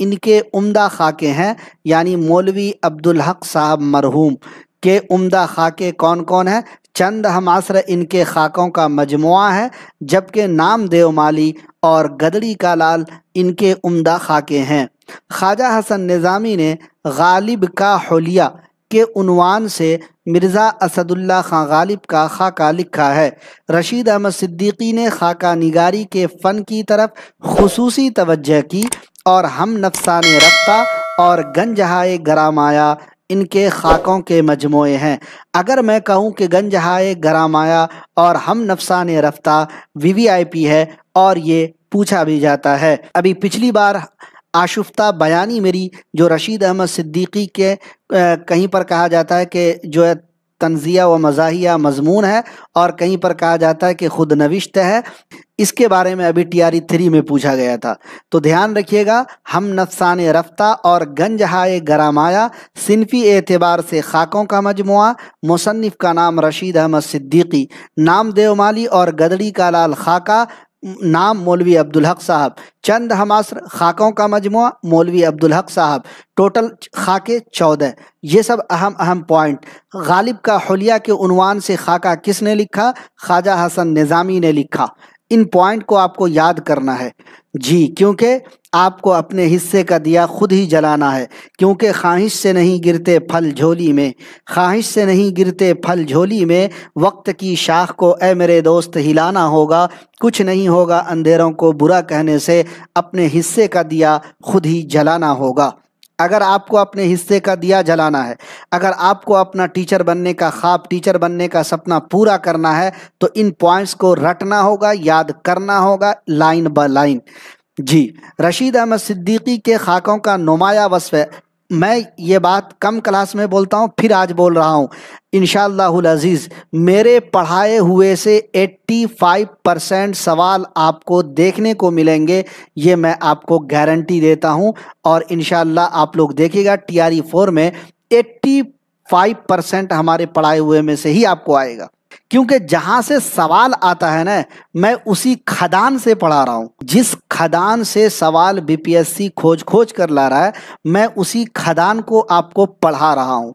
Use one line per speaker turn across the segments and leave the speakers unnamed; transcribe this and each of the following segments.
ان کے عمدہ خاکے ہیں، یعنی مولوی عبدالحق صاحب مرحوم کے عمدہ خاکے کون کون ہیں؟ چند ہم عصر ان کے خاکوں کا مجموعہ ہے، جبکہ نام دیو مالی اور گدڑی کا لال ان کے عمدہ خاکے ہیں۔ خواجہ حسن نظامی نے غالب کا حلیہ کے عنوان سے مرزا اسد اللہ خان غالب کا خاکہ لکھا ہے۔ رشید احمد صدیقی نے خاکہ نگاری کے فن کی طرف خصوصی توجہ کی، اور ہم نفسان رفتہ اور گنجہائے گرامایا ان کے خاکوں کے مجموعے ہیں۔ اگر میں کہوں کہ گنجہائے گرامایا اور ہم نفسان رفتہ VVIP ہے، اور یہ پوچھا بھی جاتا ہے، ابھی پچھلی بار آشفتہ بیانی میری جو رشید احمد صدیقی کے کہیں پر کہا جاتا ہے کہ جو ہے تنزیہ و مزاحیہ مضمون ہے، اور کہیں پر کہا جاتا ہے کہ خود نوشت ہے، اس کے بارے میں ابھی TRE 3 میں پوچھا گیا تھا، تو دھیان رکھیے گا۔ ہم نفسان رفتہ اور گنجہائے گرامایا صنفی اعتبار سے خاکوں کا مجموعہ، مصنف کا نام رشید احمد صدیقی، نام دیو مالی اور گدڑی کا لال خاکہ، نام مولوی عبدالحق صاحب، چند ہم عصر خاکوں کا مجموعہ مولوی عبدالحق صاحب، ٹوٹل خاکے 14۔ یہ سب اہم پوائنٹ۔ غالب کا حلیہ کے عنوان سے خاکہ کس نے لکھا؟ خواجہ حسن نظامی نے لکھا۔ ان پوائنٹ کو آپ کو یاد کرنا ہے جی، کیونکہ آپ کو اپنے حصے کا دیا خود ہی جلانا ہے، کیونکہ خواہش سے نہیں گرتے پھل جھولی میں، خواہش سے نہیں گرتے پھل جھولی میں، وقت کی شاخ کو اے میرے دوست ہلانا ہوگا، کچھ نہیں ہوگا اندھیروں کو برا کہنے سے، اپنے حصے کا دیا خود ہی جلانا ہوگا۔ اگر آپ کو اپنے حصے کا دیا جلانا ہے، اگر آپ کو اپنا ٹیچر بننے کا خواب، ٹیچر بننے کا سپنا پورا کرنا ہے، تو ان پوائنٹس کو رٹنا ہوگا، یاد کرنا ہوگا لائن با لائن جی۔ رشید احمد صدیقی کے خاکوں کا نمایاں وصف ہے۔ میں یہ بات کم کلاس میں بولتا ہوں، پھر آج بول رہا ہوں انشاءاللہ العزیز، میرے پڑھائے ہوئے سے 85% سوال آپ کو دیکھنے کو ملیں گے، یہ میں آپ کو گارنٹی دیتا ہوں، اور انشاءاللہ آپ لوگ دیکھیے گا TRE 4 میں 85% ہمارے پڑھائے ہوئے میں سے ہی آپ کو آئے گا، کیونکہ جہاں سے سوال آتا ہے نا، میں اسی کھدان سے پڑھا رہا ہوں۔ جس کھدان سے سوال BPSC کھوج کر لا رہا ہے، میں اسی کھدان کو آپ کو پڑھا رہا ہوں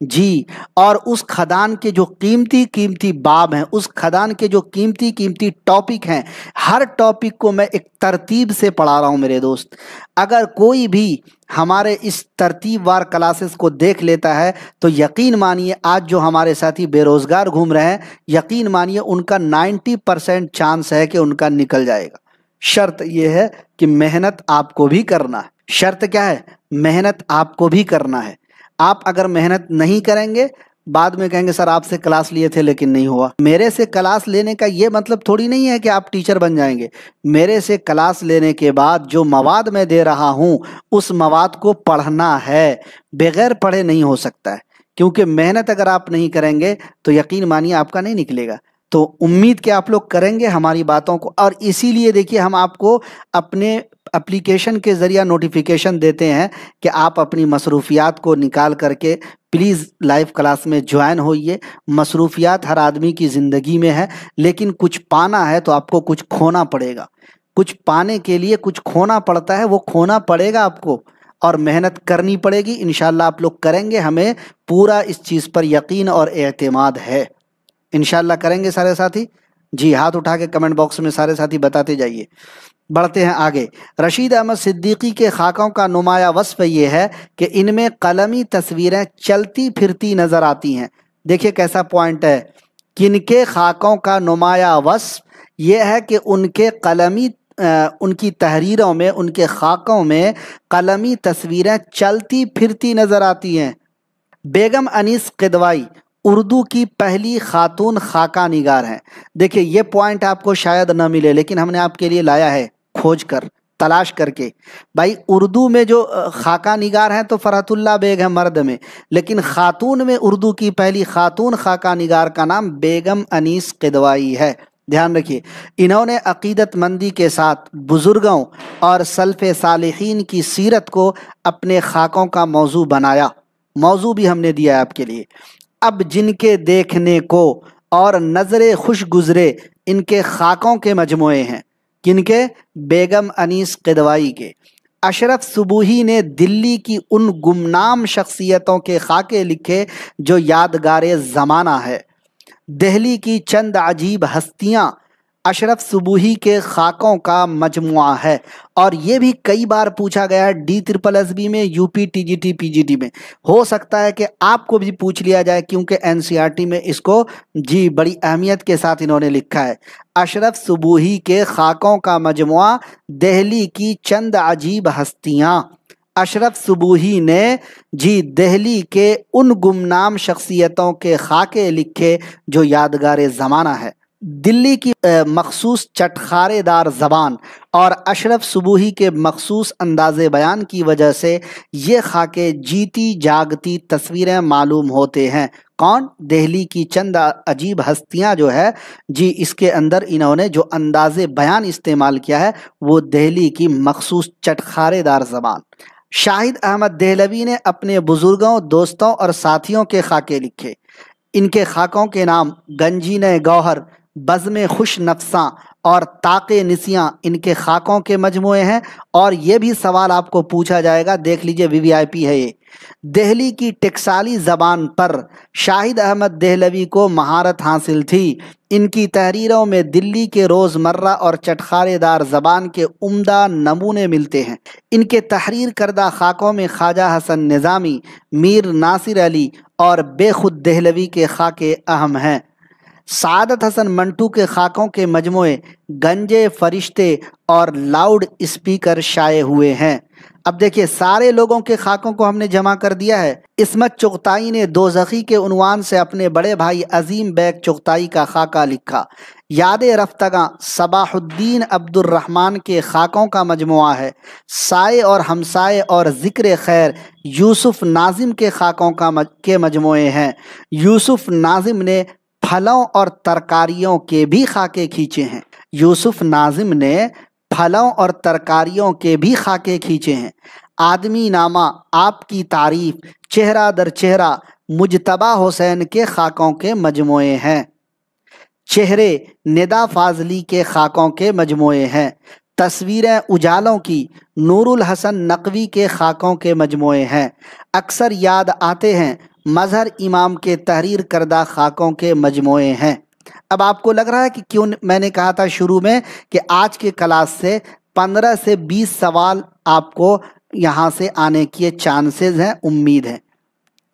جی۔ اور اس کھدان کے جو قیمتی باب ہیں، اس کھدان کے جو قیمتی ٹاپک ہیں، ہر ٹاپک کو میں ایک ترتیب سے پڑھا رہا ہوں میرے دوست۔ اگر کوئی بھی ہمارے اس ترتیب وار کلاسز کو دیکھ لیتا ہے تو یقین مانیے آج جو ہمارے ساتھی بے روزگار گھوم رہے ہیں، یقین مانیے ان کا 90% چانس ہے کہ ان کا نکل جائے گا۔ شرط یہ ہے کہ محنت آپ کو بھی کرنا ہے۔ شرط کیا ہے؟ محنت آپ کو بھی کرنا ہے۔ آپ اگر محنت نہیں کریں گے، بعد میں کہیں گے سر آپ سے کلاس لیے تھے لیکن نہیں ہوا۔ میرے سے کلاس لینے کا یہ مطلب تھوڑی نہیں ہے کہ آپ ٹیچر بن جائیں گے۔ میرے سے کلاس لینے کے بعد جو مواد میں دے رہا ہوں، اس مواد کو پڑھنا ہے، بغیر پڑھے نہیں ہو سکتا ہے، کیونکہ محنت اگر آپ نہیں کریں گے تو یقین مانیے آپ کا نہیں نکلے گا۔ تو امید کہ آپ لوگ کریں گے ہماری باتوں کو، اور اسی لیے دیکھیے ہم آپ کو اپنے اپلیکیشن کے ذریعہ نوٹیفیکیشن دیتے ہیں کہ آپ اپنی مصروفیات کو نکال کر کے پلیز لائیو کلاس میں جوائن ہوئیے۔ مصروفیات ہر آدمی کی زندگی میں ہے، لیکن کچھ پانا ہے تو آپ کو کچھ کھونا پڑے گا۔ کچھ پانے کے لیے کچھ کھونا پڑتا ہے، وہ کھونا پڑے گا آپ کو، اور محنت کرنی پڑے گی۔ انشاءاللہ آپ لوگ کریں گے، ہمیں پورا اس چیز پر یقین اور اعتماد ہے۔ انشاءاللہ کریں گے سارے ساتھی جی؟ ہاتھ اٹھا کے کمنٹ باکس میں سارے ساتھی بتاتے جائیے۔ بڑھتے ہیں آگے۔ رشید احمد صدیقی کے خاکوں کا نمایاں وصف یہ ہے کہ ان میں قلمی تصویریں چلتی پھرتی نظر آتی ہیں۔ دیکھیے کیسا پوائنٹ ہے، کن کے خاکوں کا نمایاں وصف یہ ہے کہ ان کی تحریروں میں، ان کے خاکوں میں قلمی تصویریں چلتی پھرتی نظر آتی ہیں۔ بیگم انیس قدوائی اردو کی پہلی خاتون خاکہ نگار ہیں۔ دیکھیے یہ پوائنٹ آپ کو شاید نہ ملے، لیکن ہم نے آپ کے لیے لایا ہے کھوج کر، تلاش کر کے۔ بھائی اردو میں جو خاکہ نگار ہیں تو فرحت اللہ بیگ ہے مرد میں، لیکن خاتون میں اردو کی پہلی خاتون خاکہ نگار کا نام بیگم انیس قدوائی ہے۔ دھیان رکھیے، انہوں نے عقیدت مندی کے ساتھ بزرگوں اور سلف صالحین کی سیرت کو اپنے خاکوں کا موضوع بنایا۔ موضوع بھی ہم نے دیا ہے آپ کے لیے۔ اب جن کے دیکھنے کو اور نظر خوش گزرے ان کے خاکوں کے مجموعے ہیں۔ کن کے؟ بیگم انیس قدوائی کے۔ اشرف صبوحی نے دلی کی ان گمنام شخصیتوں کے خاکے لکھے جو یادگار زمانہ ہے۔ دہلی کی چند عجیب ہستیاں اشرف صبوحی کے خاکوں کا مجموعہ ہے، اور یہ بھی کئی بار پوچھا گیا ہے DSSB میں، UP TGT PGT میں۔ ہو سکتا ہے کہ آپ کو بھی پوچھ لیا جائے، کیونکہ NCERT میں اس کو بڑی اہمیت کے ساتھ انہوں نے لکھا ہے۔ اشرف صبوحی کے خاکوں کا مجموعہ، دہلی کی چند عجیب ہستیاں۔ اشرف صبوحی نے دہلی کے ان گمنام شخصیتوں کے خاکے لکھے جو یادگار زمانہ ہے۔ دلی کی مخصوص چٹخارے دار زبان اور اشرف صبوحی کے مخصوص انداز بیان کی وجہ سے یہ خاکے جیتی جاگتی تصویریں معلوم ہوتے ہیں۔ کون؟ دہلی کی چند عجیب ہستیاں جو ہے اس کے اندر انہوں نے جو انداز بیان استعمال کیا ہے وہ دہلی کی مخصوص چٹخارے دار زبان۔ شاہد احمد دہلوی نے اپنے بزرگوں، دوستوں اور ساتھیوں کے خاکے لکھے۔ ان کے خاکوں کے نام گنجینہ گوہر، بزم خوش نفساں اور طاق نسیاں ان کے خاکوں کے مجموعے ہیں۔ اور یہ بھی سوال آپ کو پوچھا جائے گا، دیکھ لیجئے، VIP ہے یہ۔ دہلی کی ٹکسالی زبان پر شاہد احمد دہلوی کو مہارت حاصل تھی۔ ان کی تحریروں میں دلی کے روزمرہ اور چٹخارے دار زبان کے عمدہ نمونے ملتے ہیں۔ ان کے تحریر کردہ خاکوں میں خواجہ حسن نظامی، میر ناصر علی اور بے خود دہلوی کے خاکے اہم ہیں۔ سعادت حسن منٹو کے خاکوں کے مجموعے گنجے فرشتے اور لاؤڈ اسپیکر شائع ہوئے ہیں۔ اب دیکھیے، سارے لوگوں کے خاکوں کو ہم نے جمع کر دیا ہے۔ عصمت چغتائی نے دوزخی کے عنوان سے اپنے بڑے بھائی عظیم بیگ چغتائی کا خاکہ لکھا۔ یاد رفتگاں صباح الدین عبد الرحمن کے خاکوں کا مجموعہ ہے۔ سائے اور ہمسائے اور ذکر خیر یوسف ناظم کے خاکوں کے مجموعے ہیں۔ یوسف ناظم نے پھلوں اور ترکاریوں کے بھی خاکے کھینچے ہیں۔ یوسف ناظم نے پھلوں اور ترکاریوں کے بھی خاکے کھینچے ہیں۔ آدمی نامہ، آپ کی تعریف، چہرہ در چہرہ مجتبیٰ حسین کے خاکوں کے مجموعے ہیں۔ چہرے ندا فاضلی کے خاکوں کے مجموعے ہیں۔ تصویریں اجالوں کی نور الحسن نقوی کے خاکوں کے مجموعے ہیں۔ اکثر یاد آتے ہیں مظہر امام کے تحریر کردہ خاکوں کے مجموعے ہیں۔ اب آپ کو لگ رہا ہے کہ کیوں میں نے کہا تھا شروع میں کہ آج کے کلاس سے 15 سے 20 سوال آپ کو یہاں سے آنے کے چانسز ہیں، امید ہے۔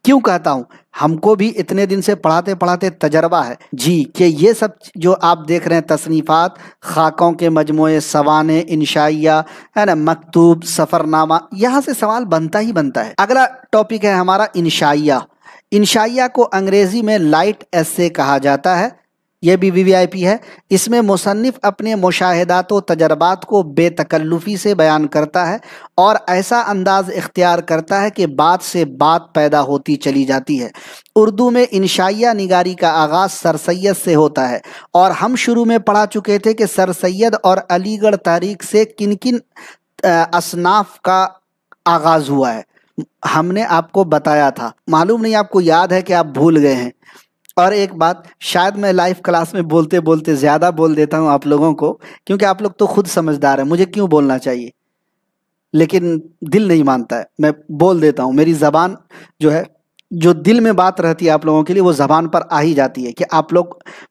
کیوں کہتا ہوں؟ ہم کو بھی اتنے دن سے پڑھاتے پڑھاتے تجربہ ہے کہ یہ سب جو آپ دیکھ رہے ہیں تصنیفات، خاکوں کے مجموعے، سوانح، انشائیہ ہے نا، مکتوب، سفرنامہ، یہاں سے سوال بنتا ہی بنتا ہے۔ اگلا ٹاپک ہے ہمارا انشائیہ۔ انشائیہ کو انگریزی میں لائٹ ایسے کہا جاتا ہے، یہ بھی VIP ہے۔ اس میں مصنف اپنے مشاہدات و تجربات کو بے تکلفی سے بیان کرتا ہے اور ایسا انداز اختیار کرتا ہے کہ بات سے بات پیدا ہوتی چلی جاتی ہے۔ اردو میں انشائیہ نگاری کا آغاز سر سید سے ہوتا ہے، اور ہم شروع میں پڑھا چکے تھے کہ سر سید اور علی گڑھ تحریک سے کن کن اصناف کا آغاز ہوا ہے ہم نے آپ کو بتایا تھا۔ معلوم نہیں آپ کو یاد ہے کہ آپ بھول گئے ہیں۔ اور ایک بات، شاید میں لائیو کلاس میں بولتے بولتے زیادہ بول دیتا ہوں آپ لوگوں کو، کیونکہ آپ لوگ تو خود سمجھدار ہیں، مجھے کیوں بولنا چاہیے، لیکن دل نہیں مانتا ہے، میں بول دیتا ہوں۔ میری زبان جو ہے، جو دل میں بات رہتی ہے آپ لوگوں کے لیے، وہ زبان پر آ ہی جاتی ہے کہ آپ لوگ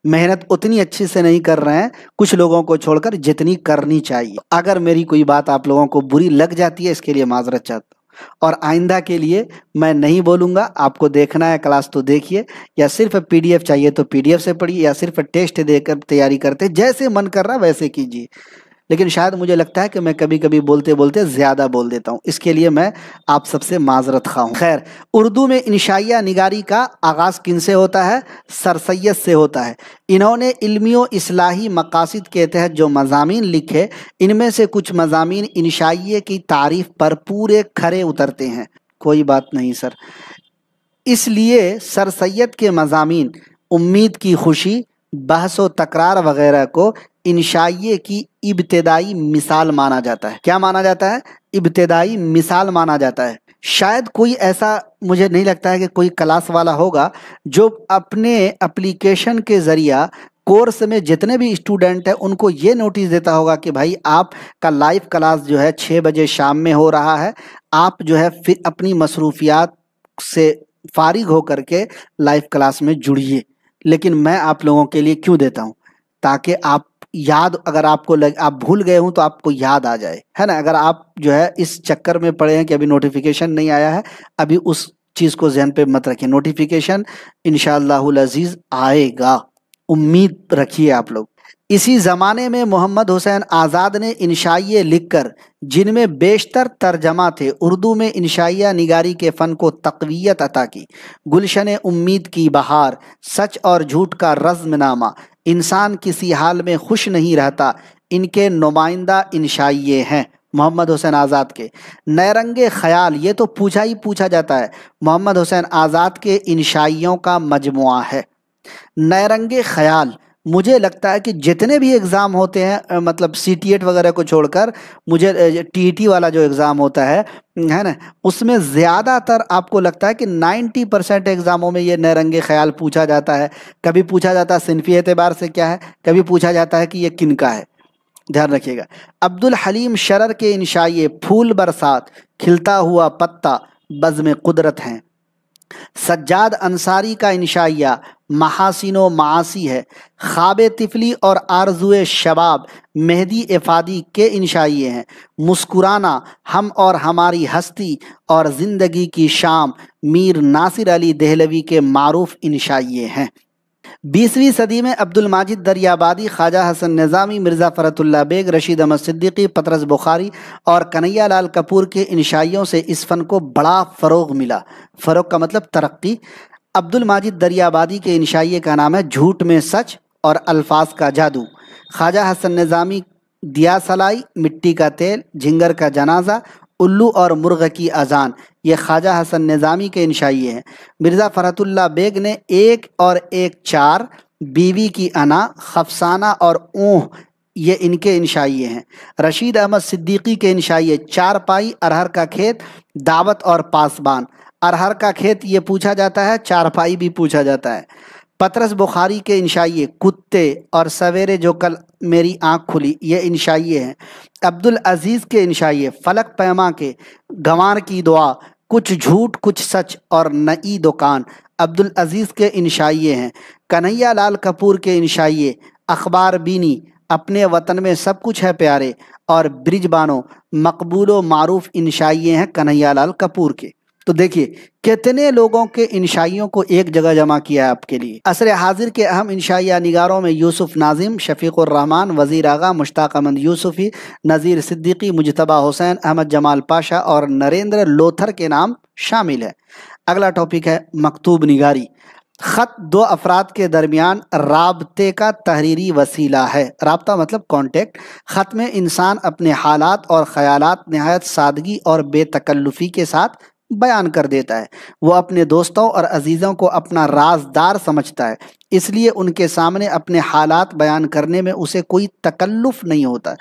محنت اتنی اچھی سے نہیں کر رہے ہیں کچھ لوگوں کو چھوڑ کر جتنی کرنی چاہیے۔ اگر میری کوئی بات آپ لوگوں کو بری لگ جاتی ہے، اس کے لیے معذرت چاہتا ہوں، اور آئندہ کے لیے میں نہیں بولوں گا۔ آپ کو دیکھنا ہے کلاس تو دیکھیے، یا صرف PDF چاہیے تو PDF سے پڑھیے، یا صرف ٹیسٹ دے کر تیاری کرتے، جیسے من کر رہا ویسے کیجیے۔ لیکن شاید مجھے لگتا ہے کہ میں کبھی کبھی بولتے بولتے زیادہ بول دیتا ہوں، اس کے لیے میں آپ سب سے معذرت خواہ ہوں۔ خیر، اردو میں انشائیہ نگاری کا آغاز کن سے ہوتا ہے؟ سر سید سے ہوتا ہے۔ انہوں نے علمی و اصلاحی مقاصد کے تحت جو مضامین لکھے، ان میں سے کچھ مضامین انشائیہ کی تعریف پر پورے کھرے اترتے ہیں۔ کوئی بات نہیں سر، اس لیے سر سید کے مضامین امید کی خوشی، بحث و تکرار وغیرہ کو انشائیہ کی ابتدائی مثال مانا جاتا ہے۔ کیا مانا جاتا ہے؟ ابتدائی مثال مانا جاتا ہے۔ شاید کوئی ایسا، مجھے نہیں لگتا ہے کہ کوئی کلاس والا ہوگا جو اپنے اپلیکیشن کے ذریعہ کورس میں جتنے بھی اسٹوڈنٹ ہیں ان کو یہ نوٹس دیتا ہوگا کہ بھائی آپ کا لائیو کلاس جو ہے 6 بجے شام میں ہو رہا ہے، آپ جو ہے پھر اپنی مصروفیات سے فارغ ہو کر کے لائیو کلاس میں جڑیے۔ لیکن میں آپ لوگوں کے لیے کیوں دیتا ہوں؟ تاکہ آپ یاد، اگر آپ کو آپ بھول گئے ہوں تو آپ کو یاد آ جائے، ہے نا۔ اگر آپ جو ہے اس چکر میں پڑے ہیں کہ ابھی نوٹیفیکیشن نہیں آیا ہے، ابھی اس چیز کو ذہن پہ مت رکھیں، نوٹیفیکیشن انشاءاللہ العزیز آئے گا، امید رکھیے آپ لوگ۔ اسی زمانے میں محمد حسین آزاد نے انشائیے لکھ کر، جن میں بیشتر ترجمہ تھے، اردو میں انشائیہ نگاری کے فن کو تقویت عطا کی۔ گلشن امید کی بہار، سچ اور جھوٹ کا رزم نامہ، انسان کسی حال میں خوش نہیں رہتا، ان کے نمائندہ انشائیے ہیں محمد حسین آزاد کے۔ نیرنگ خیال، یہ تو پوچھا ہی پوچھا جاتا ہے، محمد حسین آزاد کے انشائیوں کا مجموعہ ہے۔ نیرنگ خیال، مجھے لگتا ہے کہ جتنے بھی ایگزام ہوتے ہیں، مطلب سی ٹی ایٹ وغیرہ کو چھوڑ کر، مجھے ٹی ٹی والا جو ایگزام ہوتا ہے نا، اس میں زیادہ تر آپ کو لگتا ہے کہ 90% ایگزاموں میں یہ نیرنگ خیال پوچھا جاتا ہے۔ کبھی پوچھا جاتا ہے صنفی اعتبار سے کیا ہے، کبھی پوچھا جاتا ہے کہ یہ کن کا ہے، دھیان رکھیے گا۔ عبدالحلیم شرر کے انشائیے پھول برسات، کھلتا ہوا پتا، بزم قدرت ہیں۔ سجاد انصاری کا انشائیہ محاسن و معاصی ہے۔ خواب طفلی اور آرزو شباب، مہدی افادی کے انشائیے ہیں۔ مسکرانا، ہم اور ہماری ہستی اور زندگی کی شام، میر ناصر علی دہلوی کے معروف انشائیے ہیں۔ 20ویں صدی میں عبد الماجد دریابادی، خواجہ حسن نظامی، مرزا فرت اللہ بیگ، رشید احمد صدیقی، پطرس بخاری اور کنہیا لال کپور کے انشائیوں سے اس فن کو بڑا فروغ ملا۔ فروغ کا مطلب ترقی۔ عبد الماجد دریابادی کے انشائیے کا نام ہے جھوٹ میں سچ اور الفاظ کا جادو۔ خواجہ حسن نظامی، دیا سلائی، مٹی کا تیل، جھنگر کا جنازہ، الو اور مرغ کی اذان، یہ خواجہ حسن نظامی کے انشائیے ہیں۔ مرزا فرحت اللہ بیگ نے ایک اور ایک چار، بیوی کی انا، خفسانہ اور اونہ، یہ ان کے انشائیے ہیں۔ رشید احمد صدیقی کے انشائیے چار پائی، ارہر کا کھیت، دعوت اور پاسبان۔ ارہر کا کھیت یہ پوچھا جاتا ہے، چار پائی بھی پوچھا جاتا ہے۔ پطرس بخاری کے انشائیے کتے اور سویرے جو کل میری آنکھ کھلی، یہ انشائیے ہیں۔ عبدالعزیز کے انشائیے فلک پیما کے گنوار کی دعا، کچھ جھوٹ کچھ سچ اور نئی دکان، عبدالعزیز کے انشائیے ہیں۔ کنہیا لال کپور کے انشائیے اخبار بینی، اپنے وطن میں سب کچھ ہے پیارے، اور برج بانو، مقبول و معروف انشائیے ہیں کنہیا لال کپور کے۔ تو دیکھیے کتنے لوگوں کے انشائیوں کو ایک جگہ جمع کیا ہے آپ کے لیے۔ عصر حاضر کے اہم انشائیہ نگاروں میں یوسف ناظم، شفیق الرحمن، وزیر آغا، مشتاق احمد یوسفی، نذیر صدیقی، مجتبیٰ حسین، احمد جمال پاشا اور نریندر لوتھر کے نام شامل ہے۔ اگلا ٹاپک ہے مکتوب نگاری۔ خط دو افراد کے درمیان رابطے کا تحریری وسیلہ ہے۔ رابطہ مطلب کانٹیکٹ۔ خط میں انسان اپنے حالات اور خیالات نہایت سادگی اور بے تکلفی کے ساتھ بیان کر دیتا ہے۔ وہ اپنے دوستوں اور عزیزوں کو اپنا رازدار سمجھتا ہے، اس لیے ان کے سامنے اپنے حالات بیان کرنے میں اسے کوئی تکلف نہیں ہوتا۔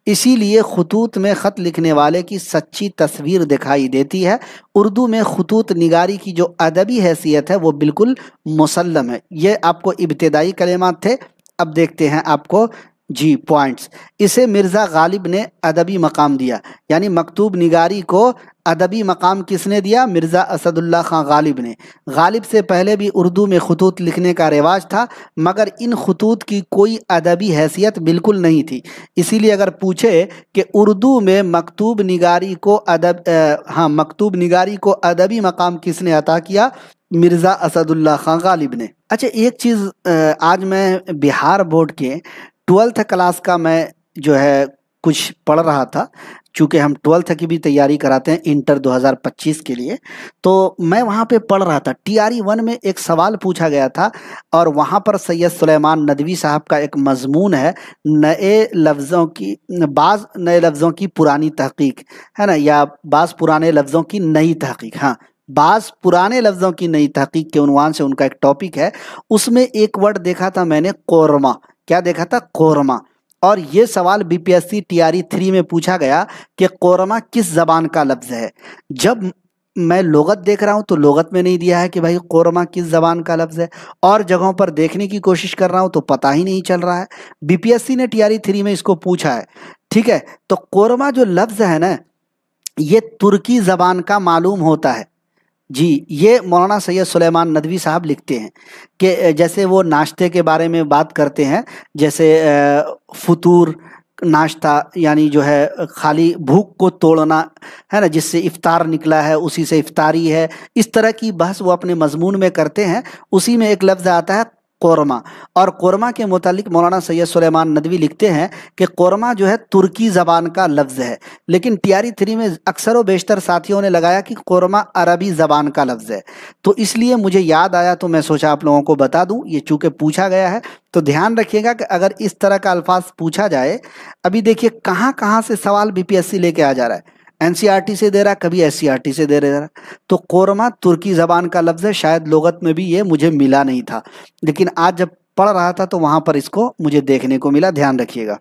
اسی لیے خطوط میں خط لکھنے والے کی سچی تصویر دکھائی دیتی ہے۔ اردو میں خطوط نگاری کی جو ادبی حیثیت ہے وہ بالکل مسلم ہے۔ یہ آپ کو ابتدائی کلمات تھے، اب دیکھتے ہیں آپ کو پوائنٹس۔ اسے مرزا غالب نے ادبی مقام دیا، یعنی مکتوب نگاری کو ادبی مقام کس نے دیا؟ مرزا اسد اللہ خان غالب نے۔ غالب سے پہلے بھی اردو میں خطوط لکھنے کا رواج تھا، مگر ان خطوط کی کوئی ادبی حیثیت بالکل نہیں تھی۔ اسی لیے اگر پوچھے کہ اردو میں مکتوب نگاری کو مکتوب نگاری کو ادبی مقام کس نے عطا کیا؟ مرزا اسد اللہ خان غالب نے۔ اچھا ایک چیز، آج میں بہار بورڈ کے 12th کلاس کا میں جو ہے کچھ پڑھ رہا تھا، چونکہ ہم 12th کی بھی تیاری کراتے ہیں انٹر 2025 کے لیے، تو میں وہاں پہ پڑھ رہا تھا TRE 1 میں ایک سوال پوچھا گیا تھا، اور وہاں پر سید سلیمان ندوی صاحب کا ایک مضمون ہے، بعض نئے لفظوں کی پرانی تحقیق، ہے نا، یا بعض پرانے لفظوں کی نئی تحقیق، بعض پرانے لفظوں کی نئی تحقیق کے عنوان سے ان کا ایک ٹاپک ہے۔ اس میں ایک ورڈ دیکھا تھا میں نے، قورمہ۔ کیا دیکھا تھا؟ قورمہ۔ اور یہ سوال BPSC TRE 3 میں پوچھا گیا کہ قورمہ کس زبان کا لفظ ہے؟ جب میں لغت دیکھ رہا ہوں تو لغت میں نہیں دیا ہے کہ بھائی قورمہ کس زبان کا لفظ ہے، اور جگہوں پر دیکھنے کی کوشش کر رہا ہوں تو پتہ ہی نہیں چل رہا ہے۔ بی پی ایس سی نے TRE 3 میں اس کو پوچھا ہے، ٹھیک ہے۔ تو قورمہ جو لفظ ہے نا، یہ ترکی زبان کا معلوم ہوتا ہے جی۔ یہ مولانا سید سلیمان ندوی صاحب لکھتے ہیں کہ جیسے وہ ناشتے کے بارے میں بات کرتے ہیں، جیسے فطور ناشتہ یعنی جو ہے خالی بھوک کو توڑنا ہے نا، جس سے افطار نکلا ہے اسی سے افطاری ہے، اس طرح کی بحث وہ اپنے مضمون میں کرتے ہیں۔ اسی میں ایک لفظ آتا ہے قورمہ، اور قورمہ کے متعلق مولانا سید سلیمان ندوی لکھتے ہیں کہ قورمہ جو ہے ترکی زبان کا لفظ ہے، لیکن TRE 3 میں اکثر و بیشتر ساتھیوں نے لگایا کہ قورمہ عربی زبان کا لفظ ہے۔ تو اس لیے مجھے یاد آیا تو میں سوچا آپ لوگوں کو بتا دوں، یہ چونکہ پوچھا گیا ہے تو دھیان رکھیے گا کہ اگر اس طرح کا الفاظ پوچھا جائے، ابھی دیکھیے کہاں کہاں سے سوال BPSC لے کے آ جا رہا ہے، NCERT سے دے رہا، کبھی SCERT سے دے رہا۔ تو قورمہ ترکی زبان کا لفظ ہے، شاید لغت میں بھی یہ مجھے ملا نہیں تھا، لیکن آج جب پڑھ رہا تھا تو وہاں پر اس کو مجھے دیکھنے کو ملا، دھیان رکھیے گا۔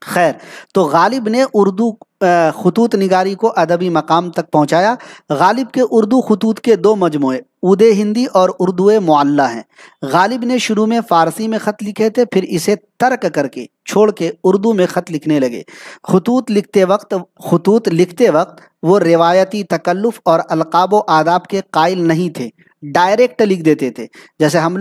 خیر، تو غالب نے اردو خطوط نگاری کو ادبی مقام تک پہنچایا۔ غالب کے اردو خطوط کے دو مجموعے عود ہندی اور اردو معلّہ ہیں۔ غالب نے شروع میں فارسی میں خط لکھے تھے، پھر اسے ترک کر کے چھوڑ کے اردو میں خط لکھنے لگے۔ خطوط لکھتے وقت وہ روایتی تکلف اور القاب و آداب کے قائل نہیں تھے، ڈائریکٹ لکھ دیتے تھے، جیسے ہم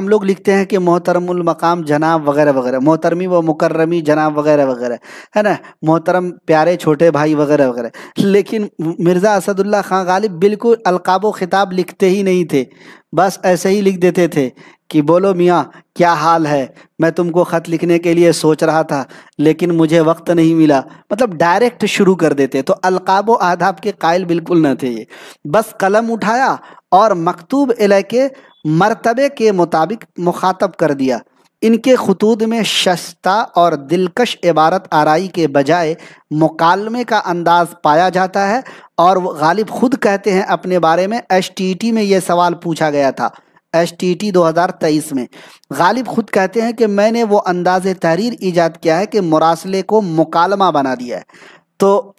لوگ لکھتے ہیں کہ محترم المقام جناب وغیرہ وغیرہ، محترمی و مکرمی جناب وغیرہ وغیرہ، ہے نا، محترم پیارے چھوٹے بھائی وغیرہ وغیرہ۔ لیکن مرزا اسد اللہ خان غالب بالکل القاب و خطاب لکھتے ہی نہیں تھے، بس ایسے ہی لکھ دیتے تھے کہ بولو میاں کیا حال ہے، میں تم کو خط لکھنے کے لیے سوچ رہا تھا لیکن مجھے وقت نہیں ملا، مطلب ڈائریکٹ شروع کر دیتے۔ تو القاب و آداب کے قائل بالکل نہ تھے یہ، بس قلم اٹھایا اور مکتوب الیہ کے مرتبے کے مطابق مخاطب کر دیا۔ ان کے خطوط میں شائستہ اور دلکش عبارت آرائی کے بجائے مکالمے کا انداز پایا جاتا ہے، اور غالب خود کہتے ہیں اپنے بارے میں، STT میں یہ سوال پوچھا گیا تھا، STT 2023 میں غالب خود کہتے ہیں کہ میں نے وہ انداز تحریر ایجاد کیا ہے کہ مراسلے کو مکالمہ بنا دیا ہے۔ تو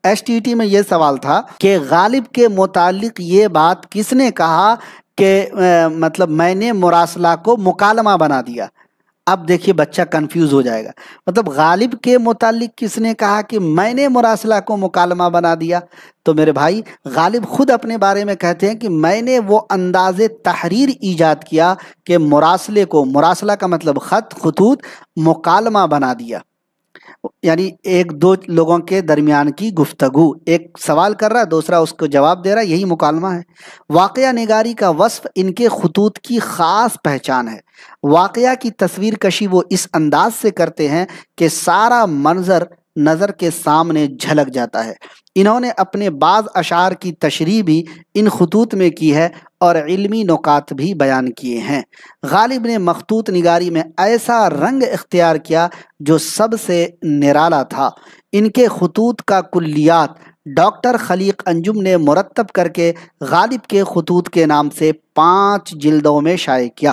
STT میں یہ سوال تھا کہ غالب کے متعلق یہ بات کس نے کہا کہ مطلب میں نے مراسلہ کو مکالمہ بنا دیا۔ اب دیکھیے بچہ کنفیوز ہو جائے گا، مطلب غالب کے متعلق کس نے کہا کہ میں نے مراسلہ کو مکالمہ بنا دیا؟ تو میرے بھائی غالب خود اپنے بارے میں کہتے ہیں کہ میں نے وہ انداز تحریر ایجاد کیا کہ مراسلہ کا مطلب خطوط مکالمہ بنا دیا، یعنی ایک دو لوگوں کے درمیان کی گفتگو، ایک سوال کر رہا دوسرا اس کو جواب دے رہا، یہی مکالمہ ہے۔ واقعہ نگاری کا وصف ان کے خطوط کی خاص پہچان ہے۔ واقعہ کی تصویر کشی وہ اس انداز سے کرتے ہیں کہ سارا منظر نظر کے سامنے جھلک جاتا ہے۔ انہوں نے اپنے بعض اشعار کی تشریح بھی ان خطوط میں کی ہے اور علمی نکات بھی بیان کیے ہیں۔ غالب نے مخطوط نگاری میں ایسا رنگ اختیار کیا جو سب سے نرالا تھا۔ ان کے خطوط کا کلیات ڈاکٹر خلیق انجم نے مرتب کر کے غالب کے خطوط کے نام سے 5 جلدوں میں شائع کیا۔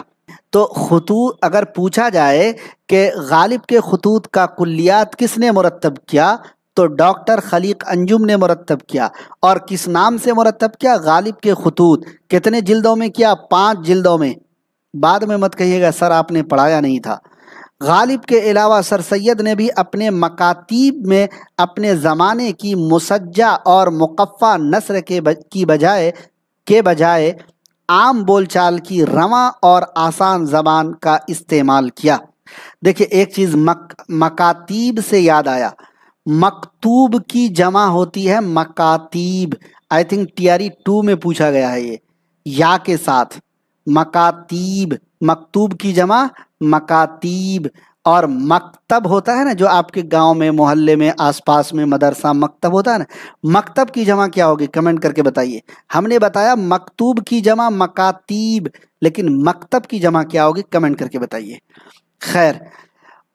تو خطوط اگر پوچھا جائے کہ غالب کے خطوط کا کلیات کس نے مرتب کیا، تو ڈاکٹر خلیق انجم نے مرتب کیا، اور کس نام سے مرتب کیا؟ غالب کے خطوط۔ کتنے جلدوں میں کیا؟ 5 جلدوں میں۔ بعد میں مت کہیے گا سر آپ نے پڑھایا نہیں تھا۔ غالب کے علاوہ سر سید نے بھی اپنے مکاتیب میں اپنے زمانے کی مسجع اور مقفع نثر کے بجائے عام بول چال کی رواں اور آسان زبان کا استعمال کیا۔ دیکھیے ایک چیز مکاتیب سے یاد آیا، مکتوب کی جمع ہوتی ہے مکاتیب، آئی تھنک TRE 2 میں پوچھا گیا ہے یہ، یا کے ساتھ مکاتیب، مکتوب کی جمع مکاتیب، اور مکتب ہوتا ہے نا جو آپ کے گاؤں میں محلے میں آس پاس میں مدرسہ مکتب ہوتا ہے نا، مکتب کی جمع کیا ہوگی؟ کمنٹ کر کے بتائیے۔ ہم نے بتایا مکتوب کی جمع مکاتیب، لیکن مکتب کی جمع کیا ہوگی؟ کمنٹ کر کے بتائیے۔ خیر،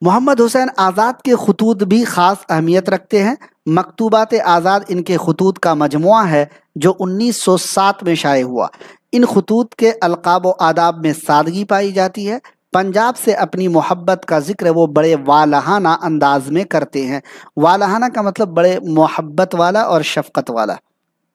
محمد حسین آزاد کے خطوط بھی خاص اہمیت رکھتے ہیں۔ مکتوبات آزاد ان کے خطوط کا مجموعہ ہے جو 1907 میں شائع ہوا۔ ان خطوط کے القاب و آداب میں سادگی پائی جاتی ہے۔ پنجاب سے اپنی محبت کا ذکر وہ بڑے والہانہ انداز میں کرتے ہیں۔ والہانہ کا مطلب بڑے محبت والا اور شفقت والا۔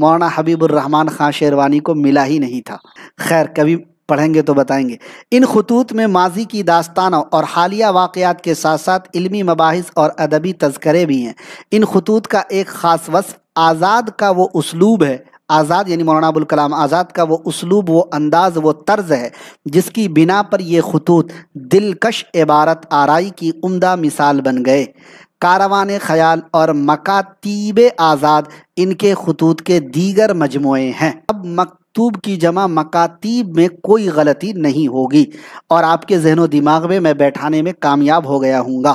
مولانا حبیب الرحمان خان شیروانی کو ملا ہی نہیں تھا۔ خیر کبھی پڑھیں گے تو بتائیں گے۔ ان خطوط میں ماضی کی داستانوں اور حالیہ واقعات کے ساتھ ساتھ علمی مباحث اور ادبی تذکرے بھی ہیں۔ ان خطوط کا ایک خاص وصف آزاد کا وہ اسلوب ہے، آزاد یعنی مولانا ابوالکلام آزاد کا وہ اسلوب، وہ انداز، وہ طرز ہے جس کی بنا پر یہ خطوط دلکش عبارت آرائی کی عمدہ مثال بن گئے۔ کاروان خیال اور مکاتیب آزاد ان کے خطوط کے دیگر مجموعے ہیں۔ اب مکتوب کی جمع مکاتیب میں کوئی غلطی نہیں ہوگی اور آپ کے ذہن و دماغ میں بیٹھانے میں کامیاب ہو گیا ہوں گا۔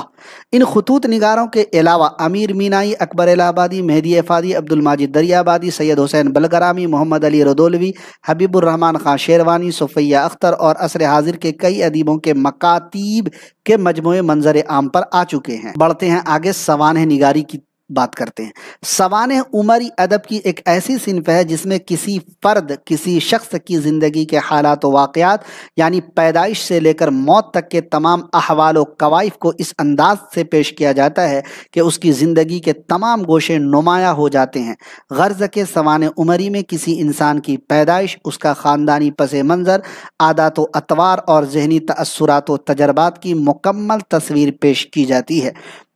ان خطوط نگاروں کے علاوہ امیر مینائی، اکبر الہ آبادی، مہدی افادی، عبد الماجد دریابادی، سید حسین بلگرامی، محمد علی ردولوی، حبیب الرحمان خان شیروانی، صفیہ اختر اور عصر حاضر کے کئی ادیبوں کے مکاتیب کے مجموعے منظر عام پر آ چکے ہیں۔ بڑھتے ہیں آگے، سوانح نگاری کی بات کرتے ہیں۔ سوانح عمری ادب کی ایک ایسی صنف ہے جس میں کسی فرد، کسی شخص کی زندگی کے حالات و واقعات یعنی پیدائش سے لے کر موت تک کے تمام احوال و کوائف کو اس انداز سے پیش کیا جاتا ہے کہ اس کی زندگی کے تمام گوشے نمایاں ہو جاتے ہیں۔ غرض کہ سوانح عمری میں کسی انسان کی پیدائش، اس کا خاندانی پس منظر، عادات و اطوار اور ذہنی تأثرات و تجربات کی مکمل تصویر پیش کی جاتی ہے۔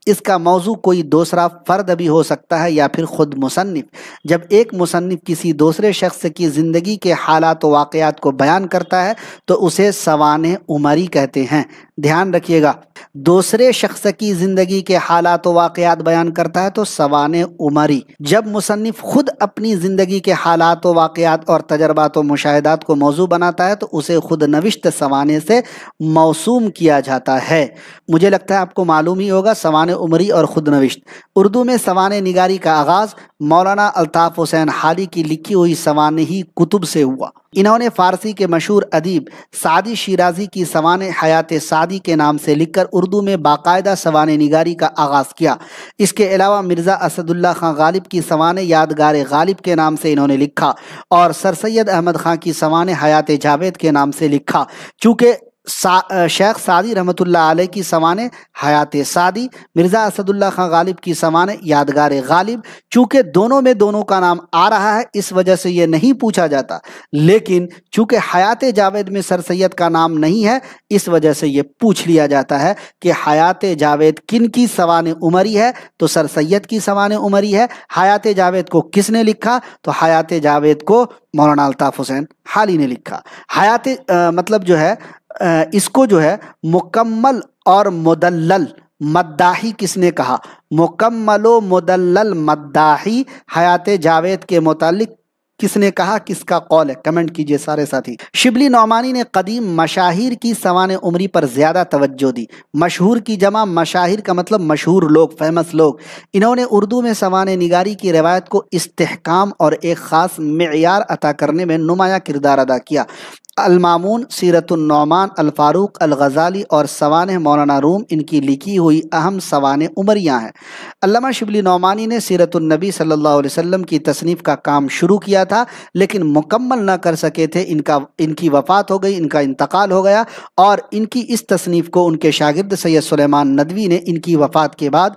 اس کا موضوع کوئی دوسرا فرد بھی ہو سکتا ہے یا پھر خود مصنف۔ جب ایک مصنف کسی دوسرے شخص کی زندگی کے حالات و واقعات کو بیان کرتا ہے تو اسے سوانح عمری کہتے ہیں۔ دھیان رکھیے گا، دوسرے شخص کی زندگی کے حالات و واقعات بیان کرتا ہے تو سوانح عمری۔ جب مصنف خود اپنی زندگی کے حالات و واقعات اور تجربات و مشاہدات کو موضوع بناتا ہے تو اسے خود نوشت سوانح سے موسوم کیا جاتا ہے۔ مجھے لگتا ہے آپ کو معلوم ہی ہوگا سوانح عمری اور خود نوشت۔ اردو میں سوانح نگاری کا آغاز مولانا الطاف حسین حالی کی لکھی ہوئی سوانحی کتب سے ہوا۔ انہوں نے فارسی کے مشہور ادیب سعدی شیرازی کی سوانح حیات سعدی کے نام سے لکھ کر اردو میں باقاعدہ سوانح نگاری کا آغاز کیا۔ اس کے علاوہ مرزا اسد اللہ خان غالب کی سوانح یادگار غالب کے نام سے انہوں نے لکھا اور سر سید احمد خان کی سوانح حیات جاوید کے نام سے لکھا۔ چونکہ شیخ سعدی رحمۃ اللہ علیہ کی سوانح حیات سعدی، مرزا اسد اللہ خان غالب کی سوانح یادگار غالب، چونکہ دونوں میں دونوں کا نام آ رہا ہے اس وجہ سے یہ نہیں پوچھا جاتا، لیکن چونکہ حیات جاوید میں سر سید کا نام نہیں ہے اس وجہ سے یہ پوچھ لیا جاتا ہے کہ حیات جاوید کن کی سوانح عمری ہے تو سر سید کی سوانح عمری ہے۔ حیات جاوید کو کس نے لکھا تو حیات جاوید کو مولانا الطاف حسین حالی نے لکھا۔ حیات مطلب جو ہے اس کو جو ہے مکمل اور مدلل مداحی کس نے کہا؟ مکمل و مدلل مداحی حیات جاوید کے متعلق کس نے کہا؟ کس کا قول ہے؟ کمنٹ کیجئے سارے ساتھی۔ شبلی نعمانی نے قدیم مشاہیر کی سوانح عمری پر زیادہ توجہ دی۔ مشہور کی جمع مشاہیر کا مطلب مشہور لوگ، فیمس لوگ۔ انہوں نے اردو میں سوانح نگاری کی روایت کو استحکام اور ایک خاص معیار عطا کرنے میں نمایاں کردار ادا کیا۔ المامون، سیرت النعمان، الفاروق، الغزالی اور سوانح مولانا روم ان کی لکھی ہوئی اہم سوانح عمریاں ہیں۔ علامہ شبلی نعمانی نے سیرت النبی صلی اللہ علیہ وسلم کی تصنیف کا کام شروع کیا تھا لیکن مکمل نہ کر سکے تھے۔ ان کی وفات ہو گئی، ان کا انتقال ہو گیا اور ان کی اس تصنیف کو ان کے شاگرد سید سلیمان ندوی نے ان کی وفات کے بعد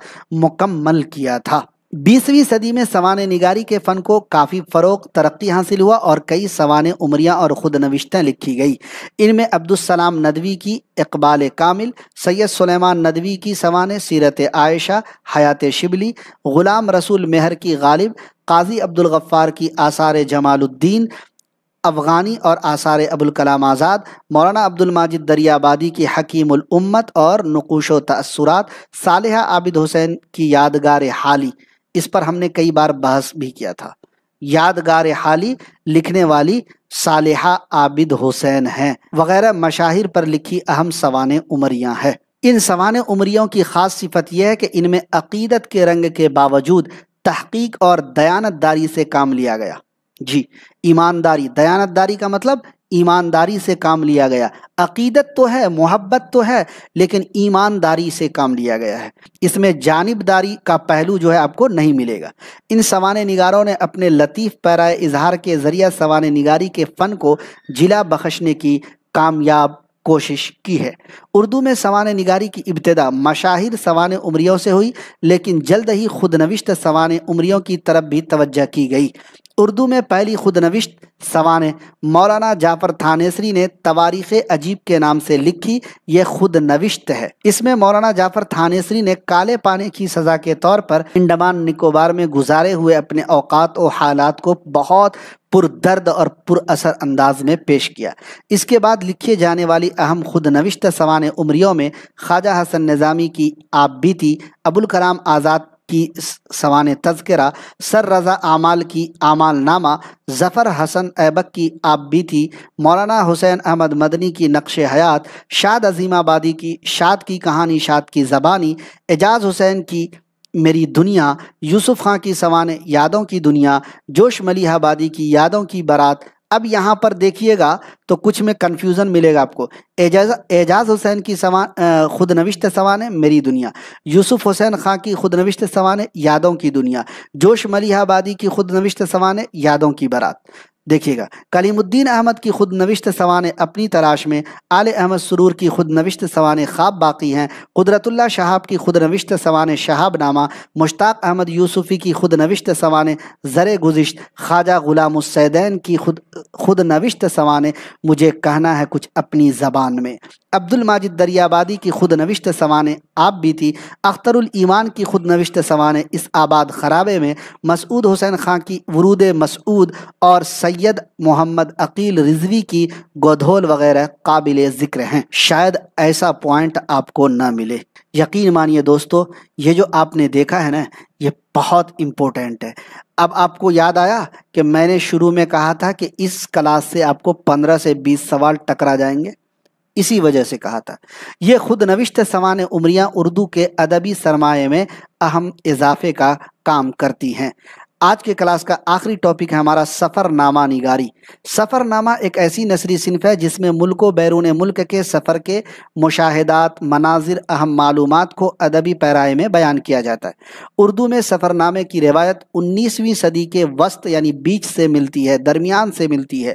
مکمل کیا تھا۔ 20ویں صدی میں سوانح نگاری کے فن کو کافی فروغ، ترقی حاصل ہوا اور کئی سوانح عمریاں اور خود نوشتیں لکھی گئی۔ ان میں عبدالسلام ندوی کی اقبال کامل، سید سلیمان ندوی کی سوانح سیرت عائشہ، حیات شبلی، غلام رسول مہر کی غالب، قاضی عبدالغفار کی آثار جمال الدین افغانی اور آثار ابوالکلام آزاد، مولانا عبد الماجد دریابادی کی حکیم الامت اور نقوش و تأثرات، صالحہ عابد حسین کی یادگار حالی، اس پر ہم نے کئی بار بحث بھی کیا تھا۔ یادگار حالی لکھنے والی صالحہ عابد حسین ہیں، وغیرہ مشاہیر پر لکھی اہم سوانح عمریاں ہیں۔ ان سوانح عمریوں کی خاص صفت یہ ہے کہ ان میں عقیدت کے رنگ کے باوجود تحقیق اور دیانت داری سے کام لیا گیا۔ جی، ایمانداری، دیانت داری کا مطلب ایمانداری سے کام لیا گیا۔ عقیدت تو ہے، محبت تو ہے، لیکن ایمانداری سے کام لیا گیا ہے۔ اس میں جانبداری کا پہلو جو ہے آپ کو نہیں ملے گا۔ ان سوانح نگاروں نے اپنے لطیف پیرائے اظہار کے ذریعہ سوانح نگاری کے فن کو جلا بخشنے کی کامیاب کوشش کی ہے۔ اردو میں سوانح نگاری کی ابتدا مشاہیر سوانح عمریوں سے ہوئی لیکن جلد ہی خود نوشت سوانح عمریوں کی طرف بھی توجہ کی گئی۔ اردو میں پہلی خود نوشت سوانح مولانا جعفر تھانیسری نے تواریخ عجیب کے نام سے لکھی، یہ خود نوشت ہے۔ اس میں مولانا جعفر تھانیسری نے کالے پانے کی سزا کے طور پر انڈمان نکوبار میں گزارے ہوئے اپنے اوقات و حالات کو بہت پر درد اور پر اثر انداز میں پیش کیا۔ اس کے بعد لکھے جانے والی اہم خود نوشت سوانح عمریوں میں خواجہ حسن نظامی کی آپ بیتی، ابوالکلام آزاد کی سوانح تذکرہ، سر رضا اعمال کی اعمال نامہ، ظفر حسن ایبک کی آپ بیتی، مولانا حسین احمد مدنی کی نقش حیات، شاد عظیم آبادی کی شاد کی کہانی شاد کی زبانی، اعجاز حسین کی میری دنیا، یوسف خان کی سوانح یادوں کی دنیا، جوش ملیح آبادی کی یادوں کی بارات۔ اب یہاں پر دیکھیے گا تو کچھ میں کنفیوژن ملے گا آپ کو۔ اعجاز حسین کی خود نوشت سوانح میری دنیا، یوسف حسین خان کی خود نوشت سوانح یادوں کی دنیا، جوش ملیح آبادی کی خود نوشت سوانح یادوں کی بارات۔ دیکھیے گا کلیم الدین احمد کی خود نوشت سوانح اپنی تلاش میں، آل احمد سرور کی خود نوشت سوانح خواب باقی ہیں، قدرت اللہ شہاب کی خود نوشت سوانح شہاب نامہ، مشتاق احمد یوسفی کی خود نوشت سوانح زر گذشت، خواجہ غلام السیدین کی خود نوشت سوانح مجھے کہنا ہے کچھ اپنی زبان میں، عبد الماجد دریابادی کی خود نوشت سوانح آپ بیتی، اختر الایمان کی خود نوشت سوانح اس آباد خرابے میں، مسعود حسین خان کی ورود مسعود اور سید محمد عقیل رضوی کی گودھول وغیرہ قابل ذکر ہیں۔ شاید ایسا پوائنٹ آپ کو نہ ملے۔ یقین مانیے دوستو، یہ جو آپ نے دیکھا ہے نا، یہ بہت امپورٹنٹ ہے۔ اب آپ کو یاد آیا کہ میں نے شروع میں کہا تھا کہ اس کلاس سے آپ کو 15 سے 20 سوال ٹکرا جائیں گے، اسی وجہ سے کہا تھا۔ یہ خود نوشت سوانح عمریاں اردو کے ادبی سرمایہ میں اہم اضافے کا کام کرتی ہیں۔ آج کے کلاس کا آخری ٹاپک ہے ہمارا سفر نامہ نگاری۔ سفر نامہ ایک ایسی نثری صنف ہے جس میں ملک و بیرون ملک کے سفر کے مشاہدات، مناظر، اہم معلومات کو ادبی پیرائے میں بیان کیا جاتا ہے۔ اردو میں سفر نامے کی روایت 19ویں صدی کے وسط یعنی بیچ سے ملتی ہے، درمیان سے ملتی ہے۔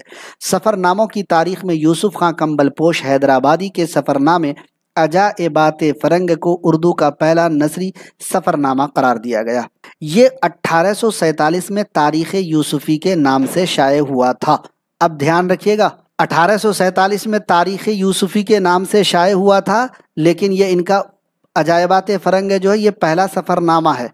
سفر ناموں کی تاریخ میں یوسف خان کمبل پوش حیدرآبادی کے سفر نامے عجائبات فرنگ کو اردو کا پہلا نثری سفر نامہ قرار دیا گیا۔ یہ 1847 میں تاریخ یوسفی کے نام سے شائع ہوا تھا۔ اب دھیان رکھیے گا، 1847 میں تاریخ یوسفی کے نام سے شائع ہوا تھا، لیکن یہ ان کا عجائبات فرنگ جو ہے یہ پہلا سفر نامہ ہے۔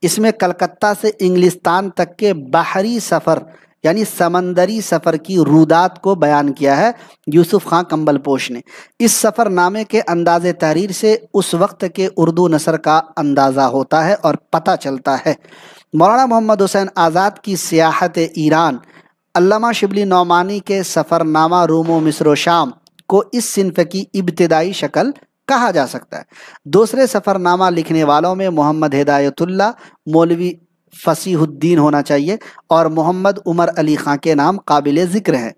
اس میں کلکتہ سے انگلستان تک کے بحری سفر یعنی سمندری سفر کی رودات کو بیان کیا ہے یوسف خان کمبل پوش نے۔ اس سفر نامے کے انداز تحریر سے اس وقت کے اردو نثر کا اندازہ ہوتا ہے اور پتہ چلتا ہے۔ مولانا محمد حسین آزاد کی سیاحت ایران، علامہ شبلی نعمانی کے سفر نامہ روم و مصر و شام کو اس صنف کی ابتدائی شکل کہا جا سکتا ہے۔ دوسرے سفر نامہ لکھنے والوں میں محمد ہدایت اللہ، مولوی فصیح الدین ہونا چاہیے، اور محمد عمر علی خان کے نام قابل ذکر ہیں۔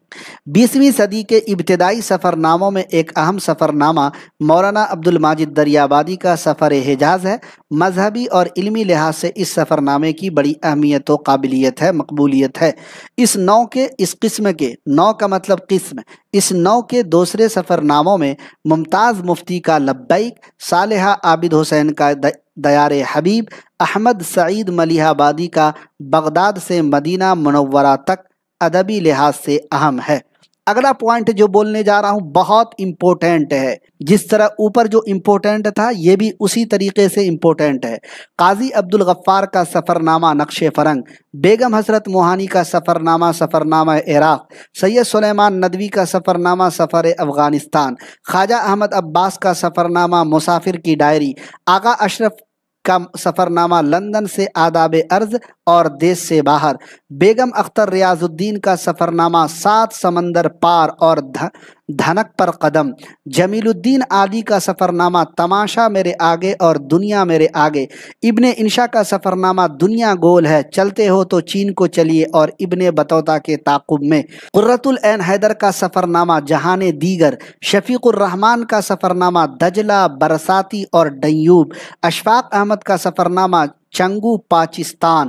20ویں صدی کے ابتدائی سفر ناموں میں ایک اہم سفر نامہ مولانا عبد الماجد دریابادی کا سفر حجاز ہے۔ مذہبی اور علمی لحاظ سے اس سفر نامے کی بڑی اہمیت و قابلیت ہے، مقبولیت ہے۔ اس نو کا مطلب قسم، اس نو کے دوسرے سفر ناموں میں ممتاز مفتی کا لبیک، صالحہ عابد حسین کا دیار حبیب، احمد سعید ملیح آبادی کا بغداد سے مدینہ منورہ تک ادبی لحاظ سے اہم ہے۔ اگلا پوائنٹ جو بولنے جا رہا ہوں بہت امپورٹنٹ ہے، جس طرح اوپر جو امپورٹنٹ تھا یہ بھی اسی طریقے سے امپورٹنٹ ہے۔ قاضی عبد الغفار کا سفر نامہ نقش فرنگ، بیگم حضرت موہانی کا سفر نامہ عراق، سید سلیمان ندوی کا سفر نامہ سفر افغانستان، خواجہ احمد عباس کا سفر نامہ مسافر کی ڈائری، آغا اشرف کا سفر نامہ لندن سے آداب ارض اور دیس سے باہر، بیگم اختر ریاض الدین کا سفر نامہ 7 سمندر پار اور دھنک پر قدم، جمیل الدین عادی کا سفر نامہ تماشا میرے آگے اور دنیا میرے آگے، ابن انشا کا سفر نامہ دنیا گول ہے چلتے ہو تو چین کو چلیے اور ابن بطوطہ کے تعاقب میں، قرۃ العین حیدر کا سفر نامہ جہان دیگر، شفیق الرحمان کا سفر نامہ دجلہ برساتی اور ڈیوب، اشفاق احمد کا سفر نامہ چنگو پاکستان،